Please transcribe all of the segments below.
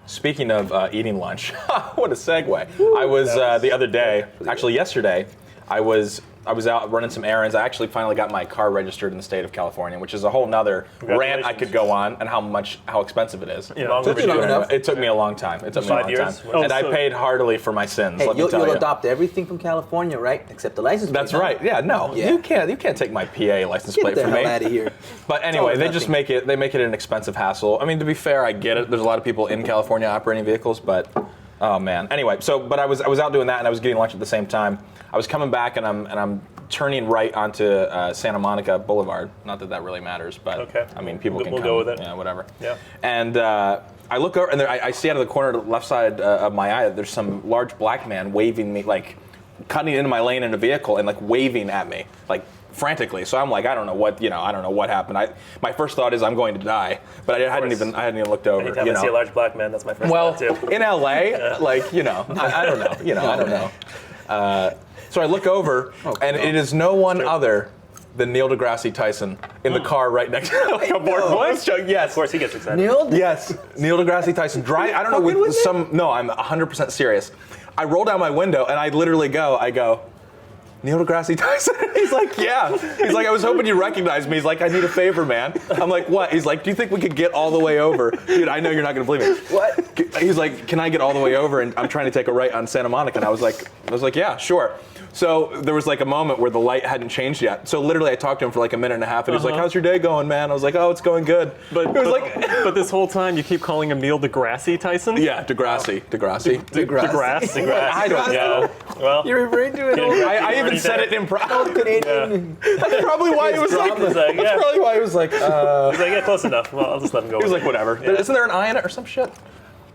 Speaking of eating lunch, what a segue. I was the other day, actually yesterday, I was out running some errands. I actually finally got my car registered in the state of California, which is a whole nother rant I could go on, and how expensive it is. Yeah. It took me a long time. It took me a long 5 years? time. And I paid heartily for my sins, Hey, let me tell you'll you. adopt everything from California, right? Except the license plate. That's right. Yeah, no. Yeah. You can't take my PA license Get plate the from hell me. out of here. But anyway, all they or just nothing. make it an expensive hassle. I mean, to be fair, I get it. There's a lot of people in California operating vehicles, but oh man. Anyway, but I was out doing that and I was getting lunch at the same time. I was coming back and I'm turning right onto Santa Monica Boulevard. Not that that really matters, but Okay. I mean, people can We'll come. go with it. Yeah, whatever. Yeah. And I look over and I see out of the corner of the left side of my eye that there's some large black man waving me, like cutting into my lane in a vehicle and like waving at me, like frantically. So I'm like, I don't know what happened. My first thought is I'm going to die, but I hadn't even looked over. Anytime you I know. see a large black man, that's my first Well, thought too. in LA, like, I don't know. I don't know. So I look over, and it is no one other than Neil deGrasse Tyson in the car right next to me. Yes. Of course, he gets excited. Neil? Yes, Neil deGrasse Tyson. I don't know, with some, no, I'm 100% serious. I roll down my window, and I literally go, Neil deGrasse Tyson? He's like, yeah. He's like, I was hoping you recognize me. He's like, I need a favor, man. I'm like, what? He's like, do you think we could get all the way over? Dude, I know you're not going to believe me. What? He's like, can I get all the way over? And I'm trying to take a right on Santa Monica. And I was like, yeah, sure. So there was like a moment where the light hadn't changed yet. So literally I talked to him for like a minute and a half and he was like, how's your day going, man? I was like, oh, it's going good. But this whole time you keep calling him Neil deGrasse Tyson? Yeah, deGrasse. deGrasse. I don't know. Well, You're referring to it. I even said it in private. Canadian. That's probably why he was like, He's like, yeah. that's probably why he was like, He's like, yeah, close enough. Well, I'll just let him go. he was with like, whatever. Yeah. Isn't there an I in it or some shit?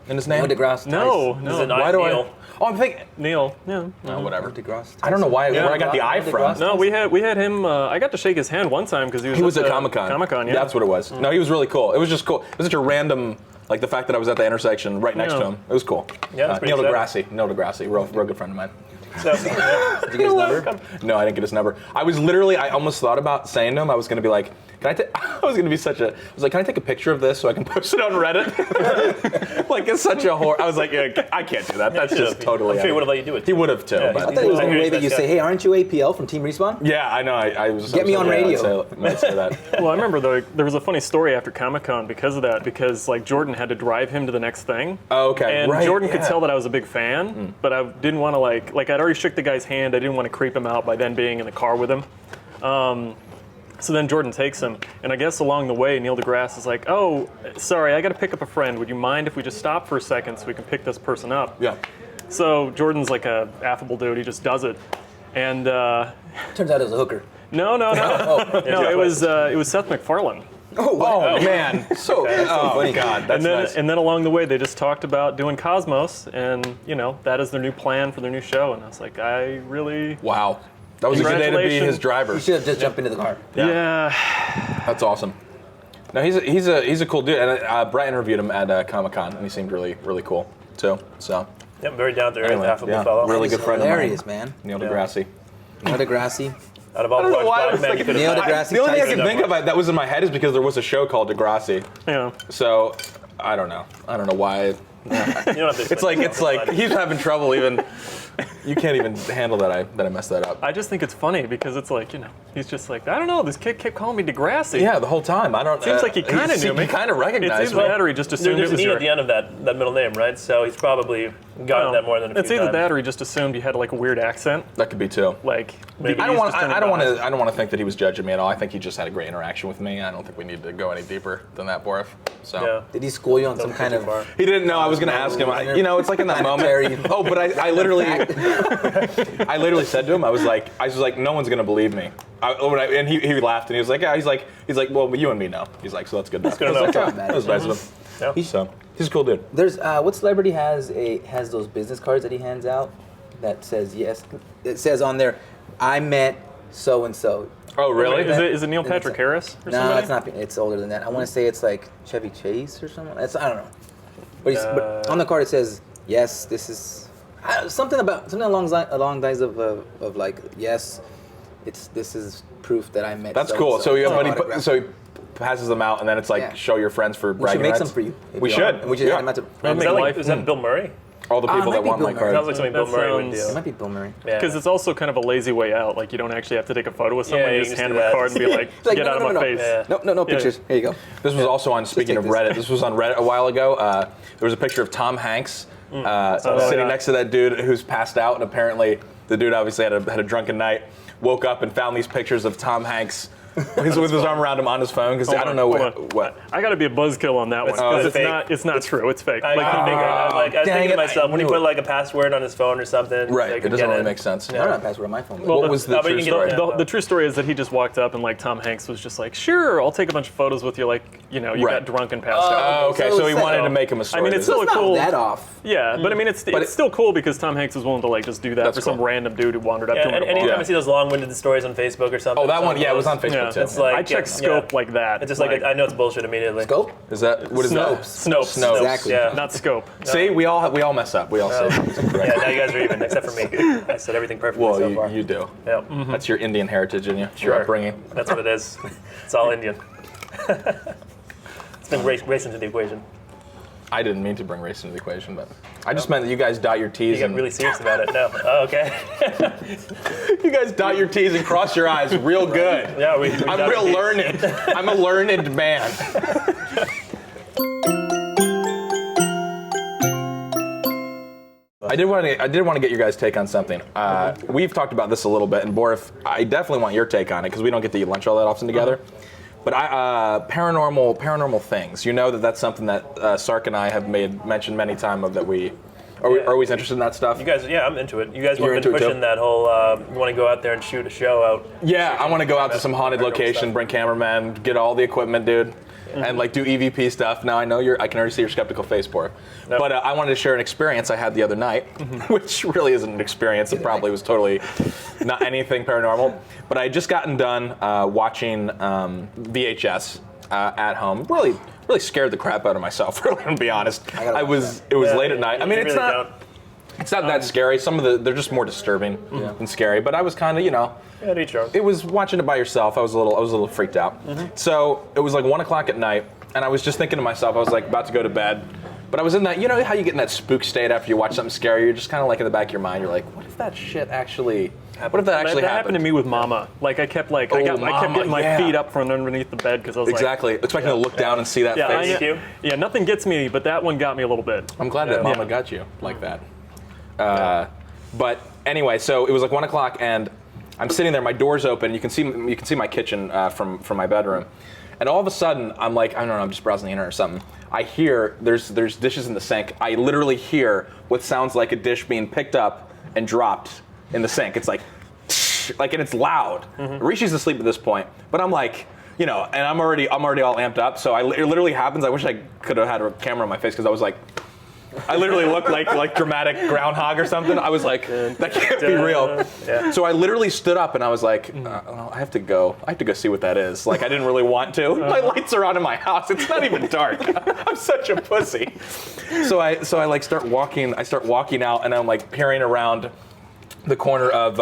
In his name? Neil deGrasse Tyson. No, This is an no. Why do Neil. Oh, I'm thinking. Neil. Yeah. No, whatever. Neil deGrasse Tyson. I don't know why where I got the Neil I from. deGrasse No, we had him. I got to shake his hand one time because He was at at Comic-Con. Comic-Con, yeah. That's what it was. No, he was really cool. It was just cool. It was such a random, like the fact that I was at the intersection right next to Yeah. him. It was cool. Yeah, that's pretty Neil exciting. deGrasse, real good friend of mine. So, yeah. Did you get his number? No, I didn't get his number. I almost thought about saying to him, I was going to be like, I was going to be I was like, can I take a picture of this so I can post it on Reddit? Like, it's such a horror. I was like, yeah, I can't do that. That's just totally. I'm sure he would have let you do it. He would have too. Yeah, but I thought he was going to Here's wave at you this say, guy. hey, aren't you APL from Team Respawn? yeah, I know. I was. Get me on radio. I might say that. Well, I remember there was a funny story after Comic-Con because of that, because like Jordan had to drive him to the next thing. Oh, okay. And Right, Jordan could yeah. tell that I was a big fan, but I didn't want to like I'd already shook the guy's hand. I didn't want to creep him out by then being in the car with him. So then Jordan takes him, and I guess along the way, Neil deGrasse is like, oh, sorry, I got to pick up a friend. Would you mind if we just stop for a second so we can pick this person up? Yeah. So Jordan's like a affable dude. He just does it. And Turns out it was a hooker. no, it was Seth MacFarlane. Oh, wow. Oh man. So. Oh funny. God. That's And then, nice. and then along the way, they just talked about doing Cosmos, and that is their new plan for their new show. And I was like, I really, Wow. That was a good day to be his Congratulations. driver. You should have just jumped into the car. yeah. That's awesome. No, he's a cool dude, and Brett interviewed him at Comic-Con, and he seemed really too. So Yep, very down to earth, Anyway, affable yeah, fellow. really good friend of mine. Hilarious, man. Neil Yeah. deGrasse. Neil deGrasse. Out of all the large black men you could Neil have deGrasse had. The only thing I Tyson. can think of that was in my head is because there was a show called Degrassi. Yeah. So I don't know. I don't know why. You don't have to It's explain like he's having trouble even. You can't even handle that I messed that up. I just think it's funny because it's like, he's just like, I don't know, this kid kept calling me Degrassi. Yeah, the whole time. I don't. Seems like he kinda knew me. He kind of It's recognized either me. that or he just assumed There's it was an E your... at the end of that middle name, right? So he's probably gotten that more than a few It's either times. that or he just assumed you had like a weird accent. That could be too. Like, Maybe. I don't he's want. just turning I don't want biased. to. I don't want to think that he was judging me at all. I think he just had a great interaction with me. I don't think we need to go any deeper than that, Boris. So. Yeah. Did he school you on some Don't kind go of... too far. He didn't know. I was going to ask him. It's like in that Planetary. moment. Oh, but I literally, I literally said to him, I was like, no one's going to believe me. And he laughed and he was like, yeah. He's like, well, you and me know. He's like, so that's good enough. good I was like, enough. "Oh, that was nice of him. Yeah. So he's a cool dude. There's what celebrity has those business cards that he hands out that says yes. It says on there, I met so and so. Oh, really? Is it Neil Patrick Harris or No, somebody? it's not. It's older than that. I want to say it's like Chevy Chase or something. I don't know. But on the card it says yes. This is something along the lines of like yes. This is proof that I met. That's so cool. and so, It's but autographed. so passes them out, and then it's like Yeah. show your friends for We should bragging make rights. some for you. We should. And we should Yeah. hand them out to. Is that Bill Murray? All the it people might that be want Bill my Murray. card. Sounds like something Bill That Murray would sounds- It do. might be Bill Murray. Yeah. Because it's also kind of a lazy way out. Like you don't actually have to take a photo with someone. Yeah, you you just just hand do them a that. card and be like, It's like, get no, out no, of no, my no. face. Yeah. No pictures. Here you go. This was also on, speaking take of this. Reddit, this was on Reddit a while ago. There was a picture of Tom Hanks sitting yeah. next to that dude who's passed out, and apparently the dude obviously had a drunken night, woke up and found these pictures of Tom Hanks with his arm around him on his phone, because I don't know Hold on. what. I got to be a buzzkill on that one It's because it's fake. not. It's not true. It's fake. I Like, was dang thinking it, to myself, I when he knew put it. like a password on his phone or something. Right, they it could doesn't get really in. make sense. I don't have a password on my phone. What was the but you true can story? get the true story is that he just walked up and like Tom Hanks was just like, sure, I'll take a bunch of photos with you. Like you Right. got drunk and passed out. Oh, okay, So so he it's wanted like- to make him a story. I mean, it's So still it's not cool. that off. Yeah, but I mean, it's But still cool because Tom Hanks was willing to like just do that That's for some cool. random dude who wandered up Yeah, to him. and at a bar. anytime Yeah. I see those long-winded stories on Facebook or something. Oh, that it's one, yeah, it was on those- Facebook Yeah. too. It's like I check scope like that. It's just like I know it's bullshit immediately. Scope? Is that what is that? Snopes. Snopes. Exactly. Yeah. Not scope. See, we all mess up. We all say things Yeah, incorrectly. now you guys are even, except for me. I said everything perfectly Well, so far. you do. Yeah, That's your Indian heritage in you. It's your Sure. upbringing. that's what it is. It's all Indian. It's been race into the equation. I didn't mean to bring race into the equation, but I just meant that you guys dot your T's You and get really serious about it. No. Oh, okay. you guys dot your T's and cross your I's real good. Yeah, we I'm got real it. learned. I'm a learned man. I did want to get your guys' take on something. We've talked about this a little bit, and Borif, I definitely want your take on it because we don't get to eat lunch all that often together. But paranormal things. You know that's something that Sark and I have mentioned many times of that we are always interested in that stuff. You guys, yeah, I'm into it. You guys You're have into been it too? pushing that whole, you want to go out there and shoot a show out. Yeah, I want to go out to some haunted Paranormal location, stuff. bring cameramen, get all the equipment, dude, and like do EVP stuff. Now I know I can already see your skeptical face for it. Yep. But I wanted to share an experience I had the other night, which really isn't an experience. It probably was totally not anything paranormal. But I had just gotten done watching VHS at home. Really scared the crap out of myself. Really, to be honest, it was late at night. I mean, You it's really not. don't. It's not that scary. Some of they're just more disturbing than scary. But I was kind of, Yeah, to each your own. it was watching it by yourself. I was a little freaked out. So it was like 1 o'clock at night, and I was just thinking to myself, I was like about to go to bed, but I was in that, you know how you get in that spook state after you watch something scary? You're just kind of like in the back of your mind, you're like, what if that shit actually? What if that actually that happened to me with Mama. Like I kept like I kept Mama, getting my yeah. feet up from underneath the bed because I was Exactly. Expecting to look down and see that like, face. Thank you. yeah, nothing gets me, but that one got me a little bit. I'm glad that Mama got you like that. But anyway, so it was like 1 o'clock, and I'm sitting there. My door's open. You can see my kitchen from my bedroom, and all of a sudden I'm like, I don't know, I'm just browsing the internet or something. I hear there's dishes in the sink. I literally hear what sounds like a dish being picked up and dropped in the sink. It's like, and it's loud. Rishi's asleep at this point, but I'm like, and I'm already all amped up. So it literally happens. I wish I could have had a camera on my face because I was like. I literally looked like dramatic groundhog or something. I was like, that can't be real. Yeah. So I literally stood up and I was like, well, I have to go see what that is. Like I didn't really want to. My lights are on in my house. It's not even dark. I'm such a pussy. So I like start walking. I start walking out and I'm like peering around the corner of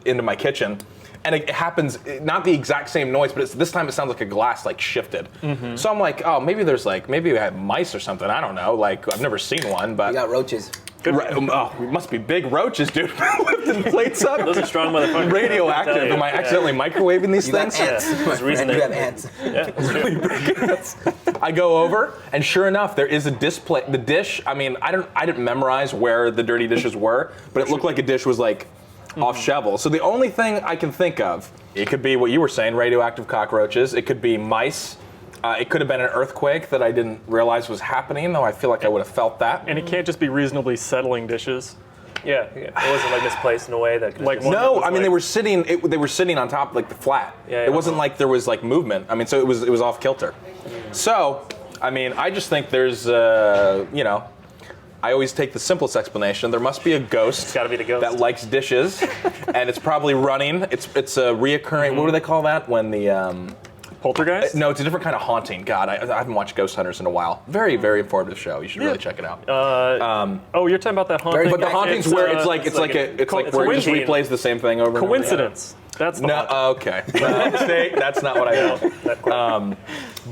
into my kitchen. And it happens, not the exact same noise, but this time it sounds like a glass like shifted. So I'm like, oh, maybe we have mice or something. I don't know. Like I've never seen one, but We got roaches. right, oh, it must be big roaches, dude. Lifting plates up. Those are strong motherfuckers. Radioactive. I'll tell you. Am I accidentally microwaving these You got things? ants. Yeah, my there's reason friend. You there. have ants. I go over, and sure enough, there is a display. The dish. I mean, I didn't memorize where the dirty dishes were, but it looked like a dish was like off shovel. So the only thing I can think of, it could be what you were saying, radioactive cockroaches. It could be mice. It could have been an earthquake that I didn't realize was happening, though I feel like I would have felt that. And it can't just be reasonably settling dishes. Yeah, it wasn't like misplaced in a way that could Like just, one- No, was I mean like- they were sitting on top like the flat. Yeah, It wasn't like there was like movement. I mean, so it was off kilter. So, I mean, I just think there's I always take the simplest explanation. There must be a ghost. It's gotta be the ghost. that likes dishes, and it's probably running. It's a reoccurring. What do they call that when the Poltergeist? No, it's a different kind of haunting. God, I haven't watched Ghost Hunters in a while. Very, very informative show. You should really check it out. Oh, you're talking about that haunting? But the haunting's where it's like where it just coincidence. replays the same thing over and over. Coincidence. That's the No, haunting. okay. No, see, that's not what I know.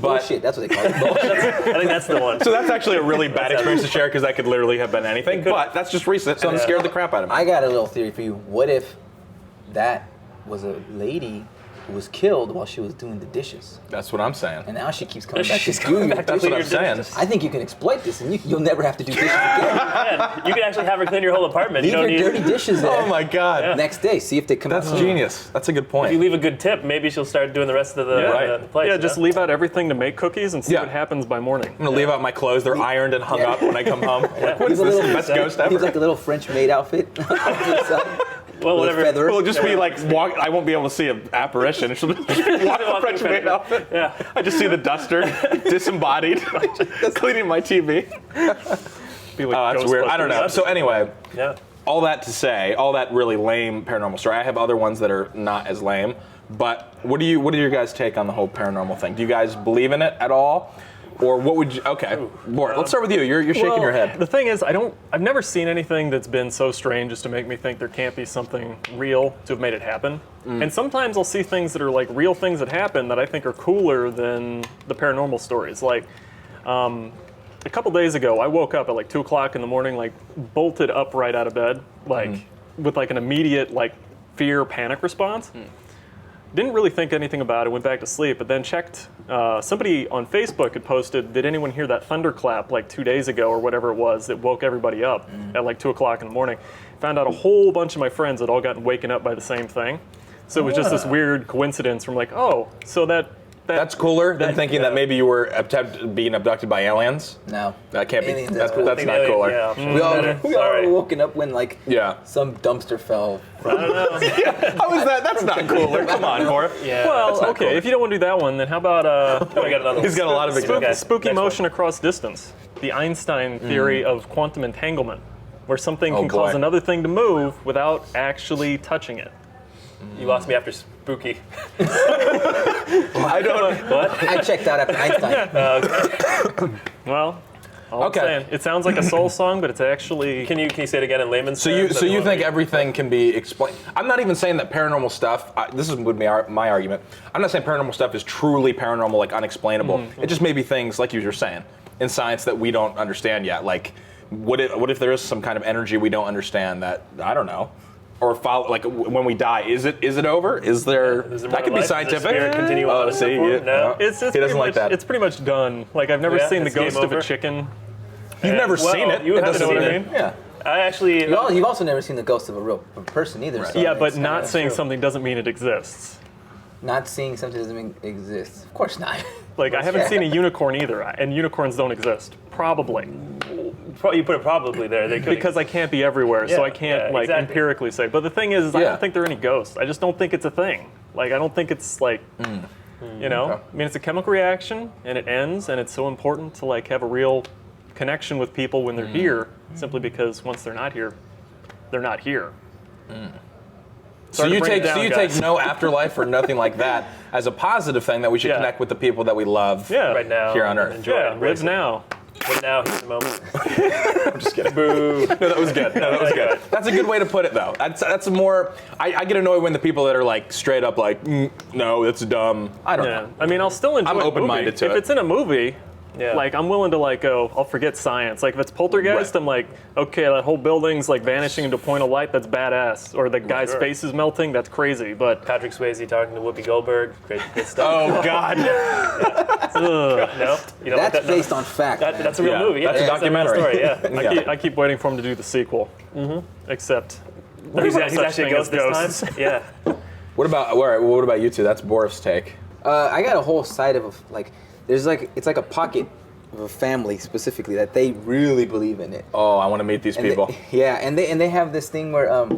But Bullshit, that's what they call it. I think that's the one. so that's actually a really bad experience to share because that could literally have been anything. But that's just recent, so I'm scared the crap out of me. I got a little theory for you. What if that was a lady who was killed while she was doing the dishes, That's what I'm saying. and now she keeps coming back to She's do coming your back to That's dishes? what I'm your saying. I think you can exploit this, and you'll never have to do dishes again. Yeah, you can actually have her clean your whole apartment. Leave You don't your need. dirty dishes there. Oh my God. Next day, see if they come That's out. genius. That's a good If you point. leave a good tip, maybe she'll start doing the rest of the, Right. the place. Yeah, you just know? leave out everything to make cookies and see Yeah. what happens by morning. I'm gonna leave out my clothes. They're ironed and hung Yeah. up when I come home. Like, what is Leave a this? little- The best ghost He was ever? like a little French maid outfit. Well, With a whatever. feather. It'll just be like walk. I won't be able to see an apparition. It'll just be walking French maid outfit. Yeah. I just see the duster, disembodied, cleaning my TV. Be like Oh, that's weird. I don't know. Ghostbusters. So anyway, Yeah. all that to say, all that really lame paranormal story. I have other ones that are not as lame. But what do your guys take on the whole paranormal thing? Do you guys believe in it at all? Or what would you? Okay, Bort, let's start with you. You're shaking Well, your head. The thing is, I've never seen anything that's been so strange as to make me think there can't be something real to have made it happen. And sometimes I'll see things that are like real things that happen that I think are cooler than the paranormal stories. Like, a couple days ago, I woke up at like 2 o'clock in the morning, like bolted upright out of bed, like with like an immediate like fear panic response. Didn't really think anything about it, went back to sleep, but then checked, somebody on Facebook had posted, did anyone hear that thunderclap like 2 days ago or whatever it was that woke everybody up at like 2 o'clock in the morning? Found out a whole bunch of my friends had all gotten waken up by the same thing. So it was just this weird coincidence from like, oh, so That's cooler than thinking that yeah. maybe you were being abducted by aliens. No. That can't be. Aliens, That's, that's cool. that's not cooler. Yeah. We all Sorry. were woken up when like Yeah. some dumpster fell. I don't know. How is that? That's not cooler. Come on, Bort. Yeah. well, not okay, cool. if you don't want to do that one, then how about I got another He's one. got a lot of examples. Okay. spooky Next motion one. across distance? The Einstein theory of quantum entanglement, where something Oh, can cause boy. another thing to move without actually touching it. You lost me after spooky. I don't. What? I checked out after Einstein. Well, all Okay. I'm saying, it sounds like a soul song, but it's actually. Can you say it again in layman's So you terms? think everything can be explained? I'm not even saying that paranormal stuff. This would be my argument. I'm not saying paranormal stuff is truly paranormal, like unexplainable. It just may be things like you were saying in science that we don't understand yet. Like, what if there is some kind of energy we don't understand that I don't know, or follow, like when we die, is it over? Is there? Is there more That could be life? Does the scientific. spirit continue on Oh, and so see, forth? yeah. No? It's He pretty doesn't like much, that. It's pretty much done. Like I've never Yeah, seen the it's game ghost of over? a chicken. You've never well, seen it. you It haven't doesn't seen mean it. Yeah. I actually. You've also never seen the ghost of a real person either. So Yeah, it's but kinda- not saying true. something doesn't mean it exists. Not seeing something doesn't exist. Of course not. Like I haven't seen a unicorn either, and unicorns don't exist. Probably You put it probably there. They could. because I can't be everywhere, so Yeah, I can't yeah, like exactly. empirically say. But the thing is I Yeah. don't think there are any ghosts. I just don't think it's a thing. Like I don't think it's like, you know. Okay. I mean, it's a chemical reaction, and it ends, and it's so important to like have a real connection with people when they're here, simply because once they're not here, they're not here. So Sorry to you bring it take down, take guys. no afterlife or nothing like that as a positive thing that we should Yeah. connect with the people that we love Yeah. right now. here on Earth. Enjoy Yeah, it, embrace live it. now. But now, here's the moment. I'm just kidding. Boo. No, that was good. No, that was good. That's a good way to put it, though. That's a more. I get annoyed when the people that are like straight up like, no, that's dumb. I don't Yeah, know. I mean, I'll still enjoy. I'm a movie. open-minded to if it. it's in a movie, Yeah. like I'm willing to like go. I'll forget science. Like if it's Poltergeist, Right. I'm like, okay, that whole building's like vanishing into a point of light. That's badass. Or the guy's Sure. face is melting. That's crazy. But Patrick Swayze talking to Whoopi Goldberg. Great stuff. Oh God. ugh, No, you know That's what? based on fact. man. That's a real Yeah, movie. Yeah, that's a real documentary. story. Yeah. I keep waiting for him to do the sequel. Except He's, there's no he's such actually a thing as ghost this time. Yeah. What about you two? That's Boris' take. I got a whole side of like, there's like, it's like a pocket of a family specifically that they really believe in it. Oh, I want to meet these And people. they have this thing where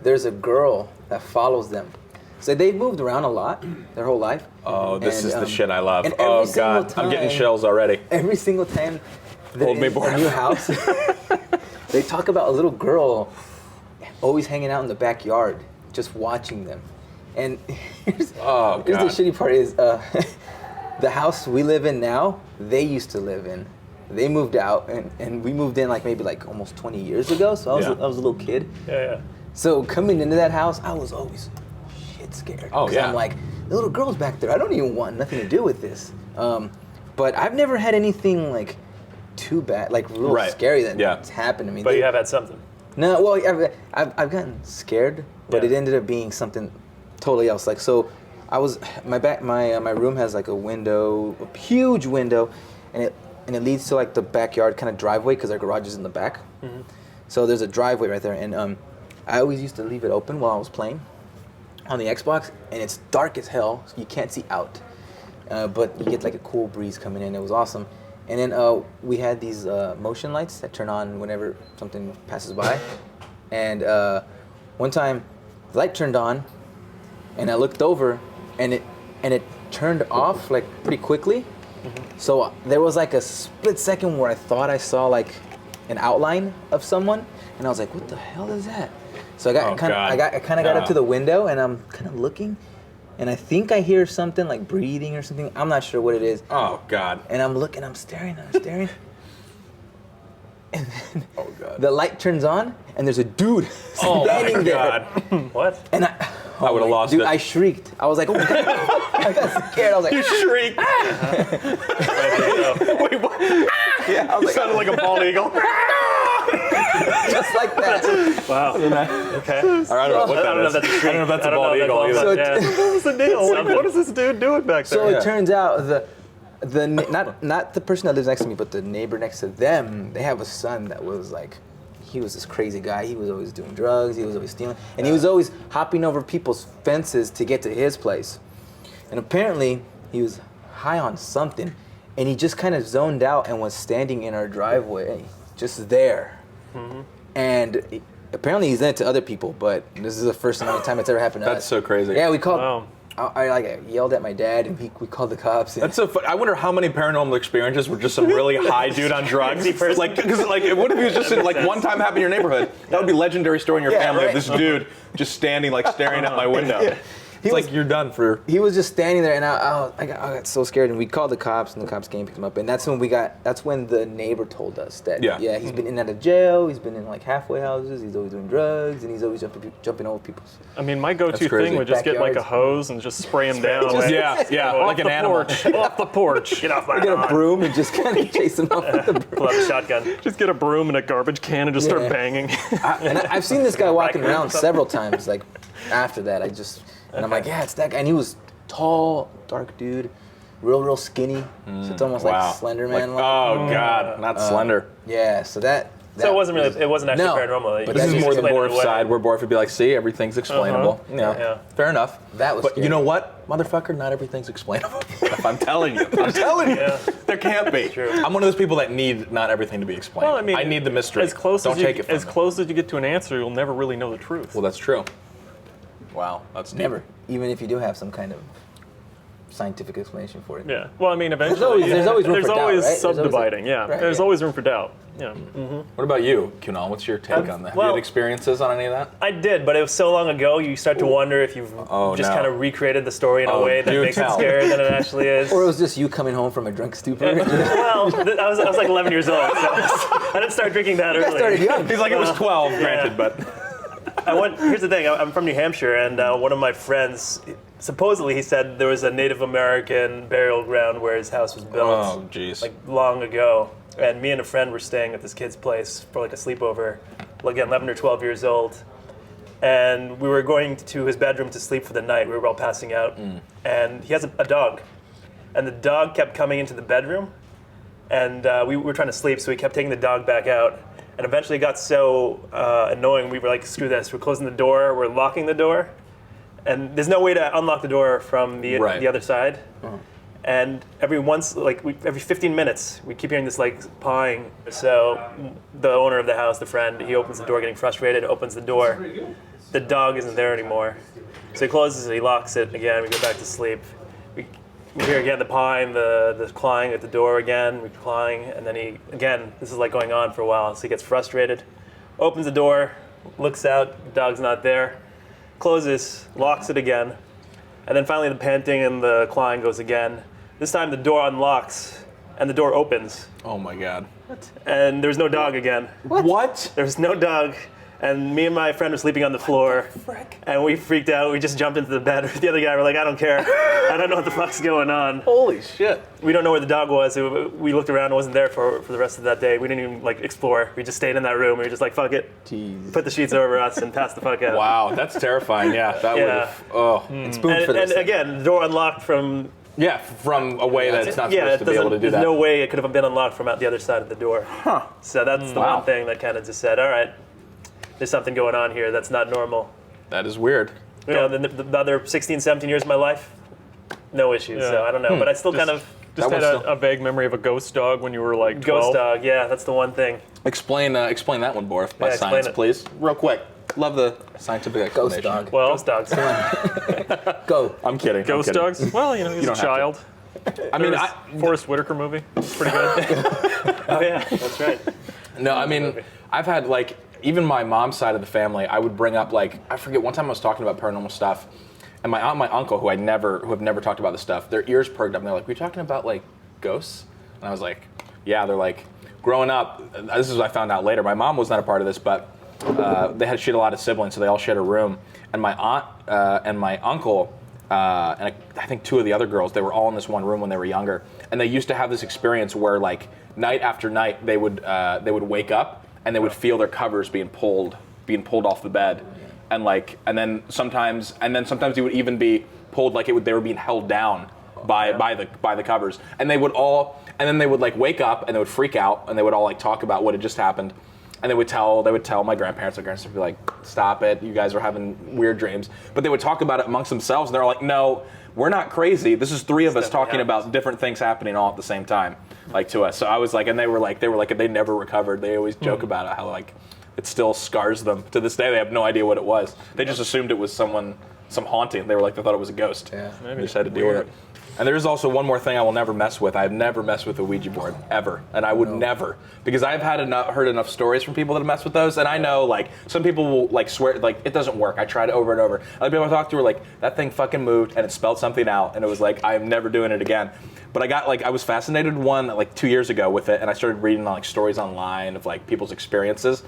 there's a girl that follows them. So they've moved around a lot their whole life. Oh, this And, is the shit I love. and every Oh single God, I'm getting time- chills already. Every single time they're Hold me, in Bart. a new house, they talk about a little girl always hanging out in the backyard, just watching them. And here's Oh, the God. shitty part is the house we live in now, they used to live in. They moved out, and we moved in like maybe like almost 20 years ago. So I was a little kid. Yeah. So coming into that house, I was always shit scared. Oh, 'Cause yeah. I'm like, the little girl's back there. I don't even want nothing to do with this. But I've never had anything like too bad, like real Right. scary that's Yeah. happened to me. But you have had something. No, well, I've gotten scared, but Yeah. it ended up being something totally else. Like, so I was my room has like a window, a huge window, and it leads to like the backyard kind of driveway because our garage is in the back. Mm-hmm. So there's a driveway right there, and I always used to leave it open while I was playing on the Xbox, and it's dark as hell, so you can't see out, but you get like a cool breeze coming in. It was awesome. And then we had these motion lights that turn on whenever something passes by. And one time, the light turned on, and I looked over, and it turned off like pretty quickly. Mm-hmm. So there was like a split second where I thought I saw like an outline of someone, and I was like, "What the hell is that?" So I got God. I kind of got up to the window, and I'm kind of looking, and I think I hear something like breathing or something. I'm not sure what it is. Oh God. And I'm looking, I'm staring. And then Oh God. the light turns on, and there's a dude Oh standing my there. God. What? And I would've lost dude, it. I shrieked. I was like, oh my God. I got scared. I was like, Shriek. Wait, what? yeah, I was like, Sounded like a bald eagle. just like that. Wow. Okay. I don't know what I that don't know is. if that's a I don't know if that's a bald eagle qualifies, either. yeah. What's the deal? Like, what is this dude doing back there? So Yeah. it turns out not the person that lives next to me, but the neighbor next to them, they have a son that was like, he was this crazy guy. He was always doing drugs. He was always stealing, and he was always hopping over people's fences to get to his place. And apparently, he was high on something, and he just kind of zoned out and was standing in our driveway, just there. Mm-hmm. And apparently, he's done it to other people, but this is the first time it's ever happened to us. That's so crazy. Yeah, we called. Wow. I yelled at my dad, and we called the cops. And That's so fun. I wonder how many paranormal experiences were just some really high dude on drugs. Like, because like, what if he was just in, like one time happened in your neighborhood? That would be legendary story in your Yeah, family right. of this dude just standing, like staring at my window. It's was- like you're done for. he was just standing there, and I got so scared, and we called the cops, and the cops came and picked him up, and that's when the neighbor told us that he's been in and out of jail, he's been in like halfway houses, he's always doing drugs, and he's always jumping over people's. I mean, my go-to That's crazy. thing would just get like a Backyards. hose and just spray him down. Just- Yeah, Off like an the animal. porch. Off the porch. Get off my Get a lawn. broom and just kind of chase him off with the broom. Pull out a shotgun. Just get a broom and a garbage can and just Yeah. start banging. And I've seen this guy walking Raccoon or around something. several times. Like after that, and I'm like, yeah, it's that guy. And he was tall, dark dude, real skinny. So it's almost Wow. like Slender Like, Man. oh God, not slender. Yeah. So that. So it wasn't actually No, paranormal. but This That's is more the explained it Borf away. side, where Borf would be like, "See, everything's explainable." Yeah. Fair enough. That was But scary. you know what, motherfucker? Not everything's explainable. I'm telling you. Yeah. There can't be. True. I'm one of those people that need not everything to be explained. Well, I mean, I need the mystery. As close Don't as you, take it from as me. close as you get to an answer, you'll never really know the truth. Well, that's true. Wow, that's deep. Never. Even if you do have some kind of scientific explanation for it. Yeah. Well, I mean, eventually there's always room there's for doubt, always right? There's always subdividing. a- Yeah. right, There's yeah. always room for doubt. Yeah. What about you, Kunal? What's your take on that? Have you well- had experiences on any of that? I did, but it was so long ago. You start to wonder if you've just no. kind of recreated the story in a Oh, way that do makes tell. it scarier than it actually is. Or it was just you coming home from a drunk stupor. Well, I was like 11 years old, so I didn't start drinking that I early. started young. He's like, it was 12, granted, but Here's the thing. I'm from New Hampshire, and one of my friends, supposedly, he said there was a Native American burial ground where his house was built, oh, jeez. like long ago. And me and a friend were staying at this kid's place for like a sleepover, again, 11 or 12 years old. And we were going to his bedroom to sleep for the night. We were all passing out, and he has a dog, and the dog kept coming into the bedroom, and we were trying to sleep, so we kept taking the dog back out. And eventually it got so annoying, we were like, screw this, we're closing the door, we're locking the door, and there's no way to unlock the door from the other side. And every 15 minutes, we keep hearing this like pawing. So the owner of the house, the friend, he opens the door, getting frustrated, opens the door. The dog isn't there anymore. So he closes it, he locks it again, we go back to sleep. We hear again the pawing, the clawing at the door again, we're clawing, and then this is like going on for a while, so he gets frustrated, opens the door, looks out, the dog's not there, closes, locks it again, and then finally the panting and the clawing goes again. This time the door unlocks and the door opens, Oh my god. and there's no dog again. What? There's no dog, and me and my friend were sleeping on the floor, and we freaked out. We just jumped into the bed with the other guy. We're like, I don't care. I don't know what the fuck's going on. Holy shit. We don't know where the dog was. We looked around. It wasn't there for the rest of that day. We didn't even like explore. We just stayed in that room. We were just like, fuck it. Jeez. Put the sheets over us and passed the fuck out. Wow, that's terrifying. Yeah, that would have. Oh. Spoon for And this. again, the door unlocked from. Yeah, from a way that it's not Yeah, supposed to be able to do there's that. no way it could have been unlocked from out the other side of the door. Huh. So that's the Wow. one thing that kind of just said, all right, there's something going on here that's not normal. That is weird. You know, the other 16, 17 years of my life, no issues. Yeah. So I don't know, but I still kind of Just That had one's a vague memory of a ghost dog when you were like 12. ghost dog. Yeah, that's the one thing. Explain that one, Borf, by Yeah, explain science, it. please. Real quick. Love the scientific Ghost explanation. dog. Well, Ghost dogs. Go. I'm kidding. I'm ghost kidding. dogs? Well, you know, he's a don't have to. child. I mean, Forrest Whitaker movie. Pretty good. Oh yeah, that's right. no, I mean, I've had like, even my mom's side of the family, I would bring up like, I forget, one time I was talking about paranormal stuff, and my aunt and my uncle, who have never talked about this stuff, their ears perked up, and they're like, "We're talking about like ghosts?" And I was like, "Yeah." They're like, growing up, this is what I found out later. My mom was not a part of this, but she had a lot of siblings, so they all shared a room. And my aunt and my uncle, and I think two of the other girls, they were all in this one room when they were younger. And they used to have this experience where, like, night after night, they would wake up and they would feel their covers being pulled off the bed, and then sometimes they would even be pulled like they were being held down by the covers, and then they would like wake up and they would freak out and they would all like talk about what had just happened, and they would tell my grandparents. My grandparents would be like, "Stop it, you guys are having weird dreams," but they would talk about it amongst themselves, and they're like, "No, we're not crazy. This is three of us talking about different things happening all at the same time, like to us." So I was like, and they were like, they never recovered. They always joke about it, how like it still scars them to this day. They have no idea what it was. They just assumed it was some haunting. They thought it was a ghost. Yeah. They just had to deal with it. And there's also one more thing I will never mess with. I've never messed with a Ouija board, ever. And I would never. Because I've heard enough stories from people that have messed with those, and I know, like, some people will, like, swear, like, it doesn't work. I tried it over and over. Other people I talked to were like, that thing fucking moved, and it spelled something out, and it was like, I'm never doing it again. But I was fascinated like 2 years ago with it, and I started reading, like, stories online of, like, people's experiences.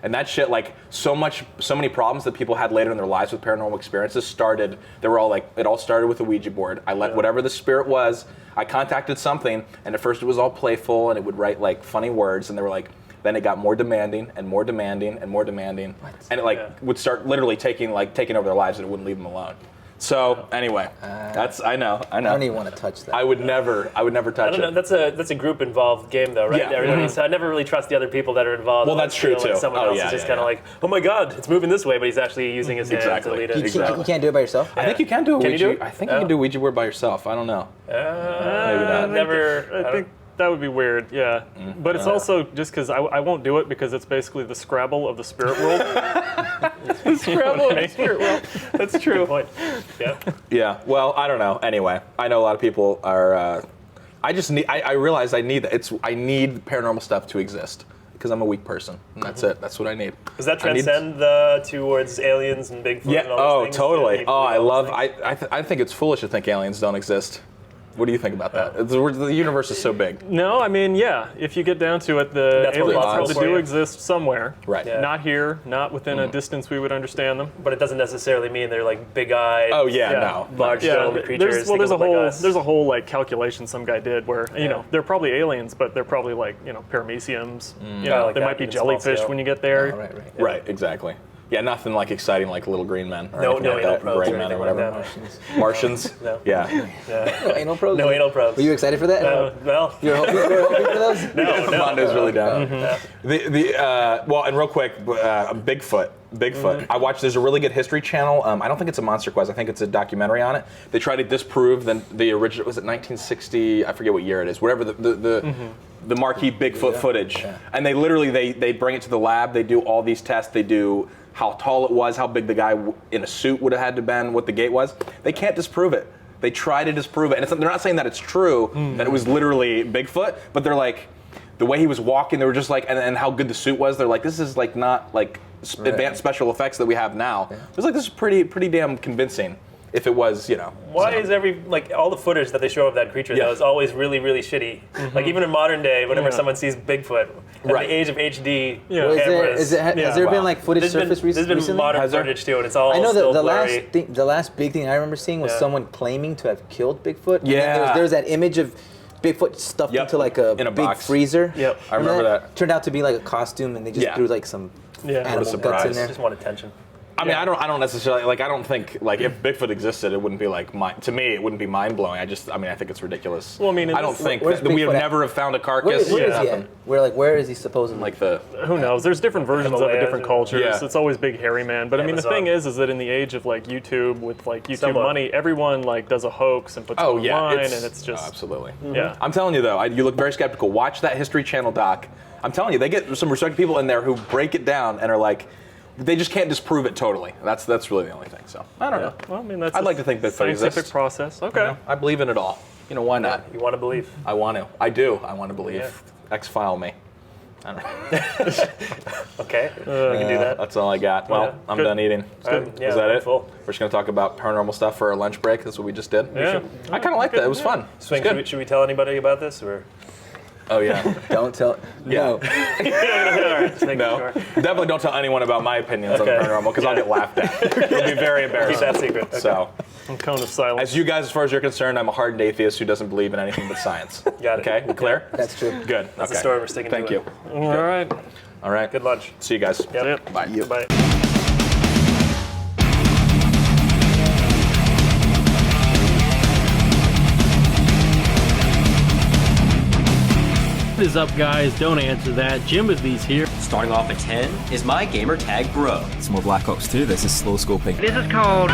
And that shit, like, so many problems that people had later in their lives with paranormal experiences it all started with a Ouija board. I let whatever the spirit was, I contacted something, and at first it was all playful, and it would write, like, funny words, and they were like, then it got more demanding, and more demanding, and more demanding. And it, would start literally taking over their lives, and it wouldn't leave them alone. So, anyway, I know. I don't even want to touch that. I would never touch I don't know. it. That's a group involved game though, right? Yeah. So I never really trust the other people that are involved. Well, I that's true, feel like too. Someone Oh, else yeah, is just yeah, kind of yeah. like, oh my god, it's moving this way, but he's actually using his hands Exactly. to lead it. You can't do it by yourself? I think you can do a Can you Ouija. do it? I think you can do a Ouija board by yourself. I don't know. Maybe not. Never. I think that would be weird, yeah. But it's also just because I won't do it because it's basically the Scrabble of the spirit world. Scrabble in the spirit world. That's true. Good point. Yeah. Yeah. Well, I don't know. Anyway, I know a lot of people are. I realize I need that. I need paranormal stuff to exist because I'm a weak person, and that's it. That's what I need. Does that I need- transcend towards aliens and Bigfoot? Yeah. And all those things? Totally. Do you Oh, I believe all love. those things? I think it's foolish to think aliens don't exist. What do you think about that? The universe is so big. No, I mean, yeah, if you get down to it, the That's what aliens God's probably for do you. exist somewhere. Right. Yeah. Not here, not within a distance we would understand them. But it doesn't necessarily mean they're like big-eyed. Oh yeah. Yeah. No. Large domed creatures. there's think a of them like whole us. there's a whole like calculation some guy did where you know they're probably aliens, but they're probably like parameciums. You know, like they that, might be even small jellyfish scale. when you get there. Oh, right. Right. Exactly. Yeah. Nothing like exciting like little green men. Or No anything like anal that. probes Gray or men or anything like whatever. that. Martians. No. Yeah. No anal probes? No anal probes. Were you excited for that? Well, You were hoping for those? no. Mondo's really down. And real quick, Bigfoot. I watched. There's a really good History Channel. I don't think it's a Monster Quest. I think it's a documentary on it. They try to disprove the original. Was it 1960? I forget what year it is. Whatever the marquee Bigfoot footage. Yeah. And they literally they bring it to the lab. They do all these tests. They do how tall it was, how big the guy in a suit would have had to been, what the gait was. They can't disprove it. They try to disprove it, and they're not saying that it's true, that it was literally Bigfoot, but they're like, the way he was walking, they were just like, and how good the suit was, they're like, this is like not like advanced special effects that we have now. It was like, this is pretty damn convincing. if it was, you know. Why so. is all the footage that they show of that creature Yeah. though is always really, really shitty? Like even in modern day, whenever Yeah. someone sees Bigfoot, at Right. the age of HD Yeah. Well, cameras, has there Wow. been like footage there's been, surfaced there's been recently? modern Has there? footage too, and it's all I know still the blurry. last big thing I remember seeing was Yeah. someone claiming to have killed Bigfoot. And then Yeah. there's that image of Bigfoot stuffed Yep. into like a In a big box. freezer. Yep. I remember that. Turned out to be like a costume, and they just Yeah. threw like some Yeah. What a animal guts in surprise. there. Just want attention. I mean, Yeah. I don't necessarily I don't think if Bigfoot existed, it wouldn't be to me, it wouldn't be mind blowing. I think it's ridiculous. Well, I mean, I don't think where's that we have Bigfoot at? never have found a Where, carcass. where is Yeah. he at? Where is he supposedly? Like the Who knows? There's different versions of it, Himalayas different or- cultures. Yeah. It's always big hairy man. But I mean, the Amazon. thing is that in the age of like YouTube, with like YouTube Somewhat. money, everyone like does a hoax and puts it oh yeah, online, and it's just oh, absolutely. yeah. I'm telling you though, you look very skeptical. Watch that History Channel doc. I'm telling you, they get some respected people in there who break it down and are like, they just can't disprove it totally. That's really the only thing. So I don't know. Well, I mean, that's I'd a like to think that scientific exists. process. You Okay. know, I believe in it all. You know, why not? You want to believe? I want to. I do. I want to believe. Yeah. X-file me. I don't know. Okay, we can do that. That's all I got. Well, Yeah. I'm Good. done eating. Yeah, Is that I'm it? full. We're just gonna talk about paranormal stuff for our lunch break. That's what we just did. Yeah. I kind of like that. It was fun. Swing, It's good. should we tell anybody about this or? Oh yeah. Don't tell. Yeah. No. All right, just making No. sure. Definitely don't tell anyone about my opinions Okay. on the paranormal because I'll get laughed at. It'll be very Keep embarrassing. that secret. Okay. So, Cone of silence. as you guys, as far as you're concerned, I'm a hardened atheist who doesn't believe in anything but science. Got it. Okay, we clear? That's true. Good. That's okay. the story we're sticking Thank to. you. All right. All right. Good lunch. See you guys. Yep. Yep. Bye. Goodbye. What is up, guys? Don't answer that. Jimothy's here. Starting off at 10 is my gamer tag bro. Some more Black Ops 2. This is slow scoping. This is called